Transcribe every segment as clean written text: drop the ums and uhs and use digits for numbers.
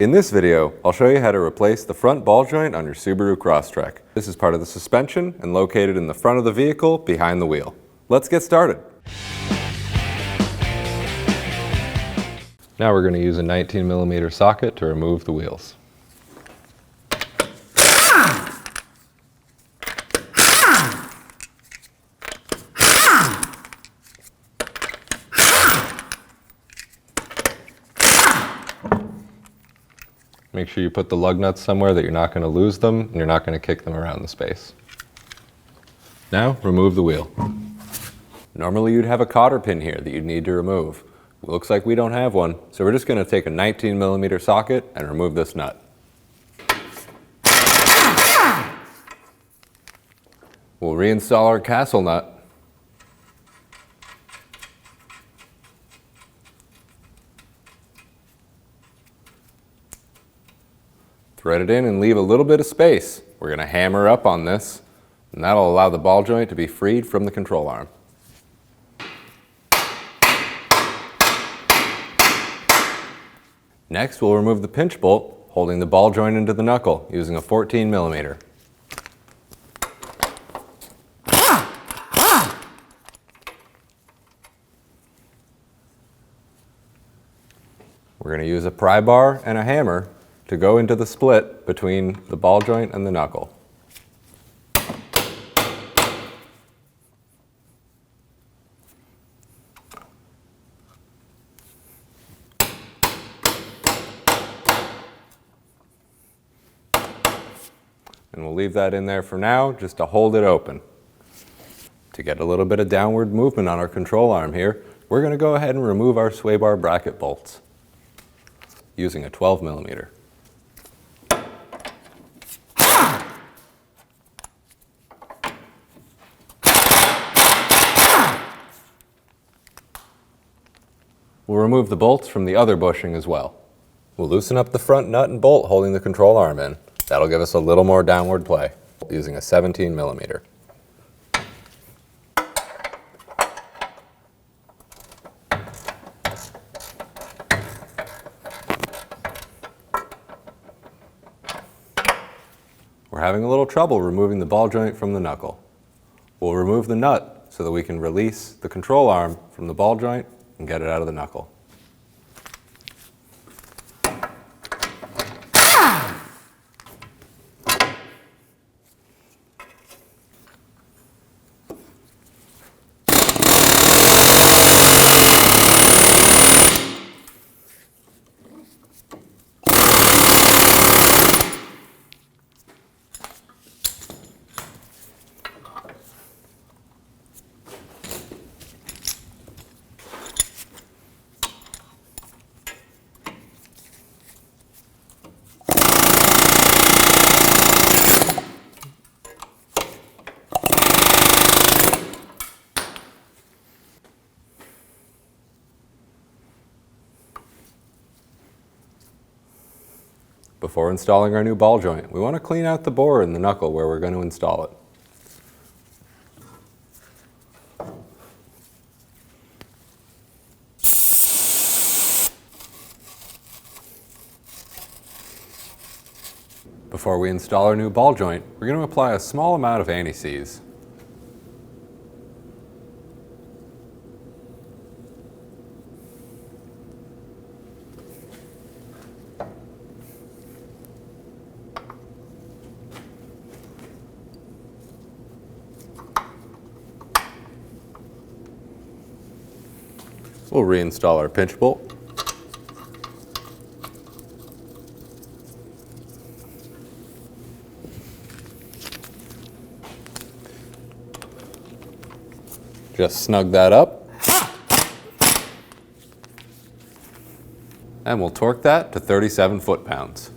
In this video, I'll show you how to replace the front ball joint on your Subaru Crosstrek. This is part of the suspension and located in the front of the vehicle behind the wheel. Let's get started. Now we're going to use a 19mm socket to remove the wheels. Make sure you put the lug nuts somewhere that you're not going to lose them and you're not going to kick them around the space. Now, remove the wheel. Normally you'd have a cotter pin here that you'd need to remove. It looks like we don't have one, so we're just going to take a 19mm socket and remove this nut. We'll reinstall our castle nut. Thread it in and leave a little bit of space. We're going to hammer up on this, and that'll allow the ball joint to be freed from the control arm. Next, we'll remove the pinch bolt holding the ball joint into the knuckle using a 14mm. We're going to use a pry bar and a hammer to go into the split between the ball joint and the knuckle. And we'll leave that in there for now just to hold it open. To get a little bit of downward movement on our control arm here, we're going to go ahead and remove our sway bar bracket bolts using a 12mm. We'll remove the bolts from the other bushing as well. We'll loosen up the front nut and bolt holding the control arm in. That'll give us a little more downward play using a 17mm. We're having a little trouble removing the ball joint from the knuckle. We'll remove the nut so that we can release the control arm from the ball joint and get it out of the knuckle. Before installing our new ball joint, we want to clean out the bore in the knuckle where we're going to install it. Before we install our new ball joint, we're going to apply a small amount of anti-seize. We'll reinstall our pinch bolt. Just snug that up. And we'll torque that to 37 foot-pounds.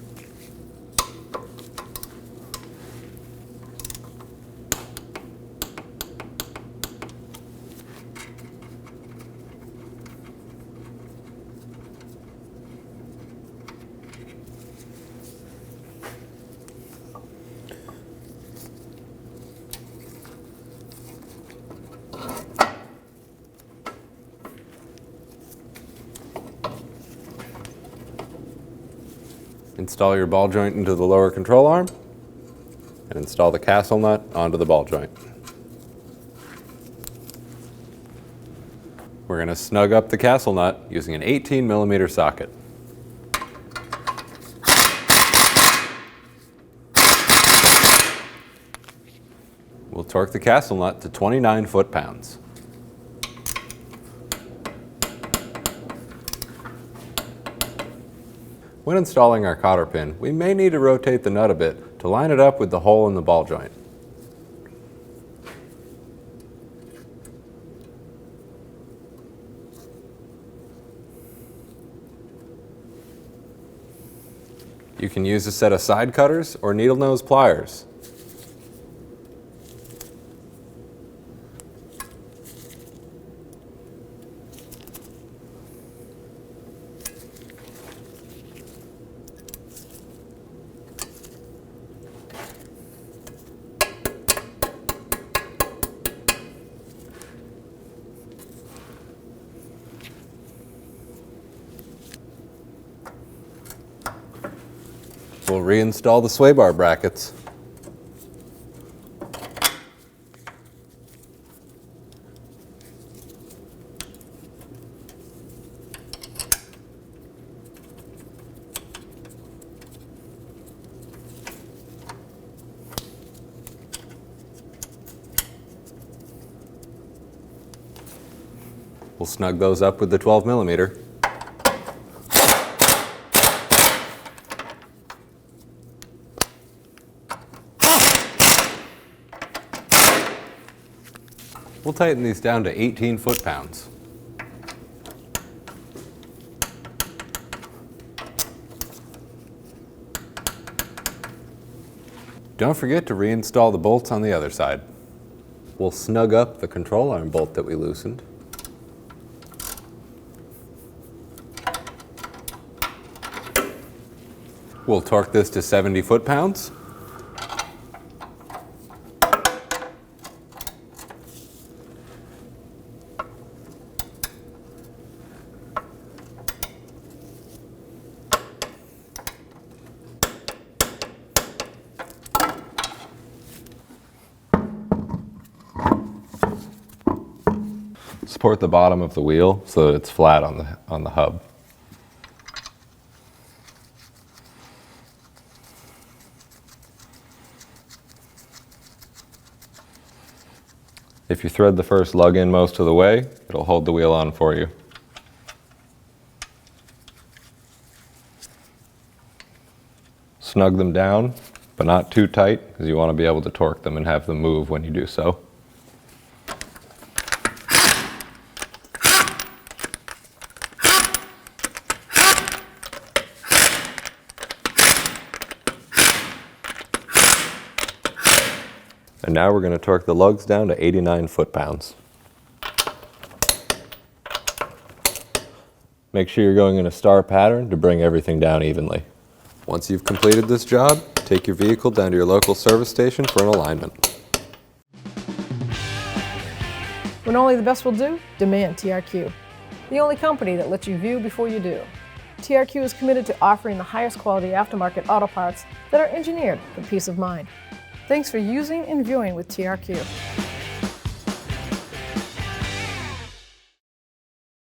Install your ball joint into the lower control arm and install the castle nut onto the ball joint. We're going to snug up the castle nut using an 18mm socket. We'll torque the castle nut to 29 foot-pounds. When installing our cotter pin, we may need to rotate the nut a bit to line it up with the hole in the ball joint. You can use a set of side cutters or needle nose pliers. We'll reinstall the sway bar brackets. We'll snug those up with the 12mm. We'll tighten these down to 18 foot-pounds. Don't forget to reinstall the bolts on the other side. We'll snug up the control arm bolt that we loosened. We'll torque this to 70 foot-pounds. Support the bottom of the wheel so that it's flat on the hub. If you thread the first lug in most of the way, it'll hold the wheel on for you. Snug them down, but not too tight, because you want to be able to torque them and have them move when you do so. And now we're going to torque the lugs down to 89 foot-pounds. Make sure you're going in a star pattern to bring everything down evenly. Once you've completed this job, take your vehicle down to your local service station for an alignment. When only the best will do, demand TRQ. The only company that lets you view before you do. TRQ is committed to offering the highest quality aftermarket auto parts that are engineered for peace of mind. Thanks for using and viewing with TRQ.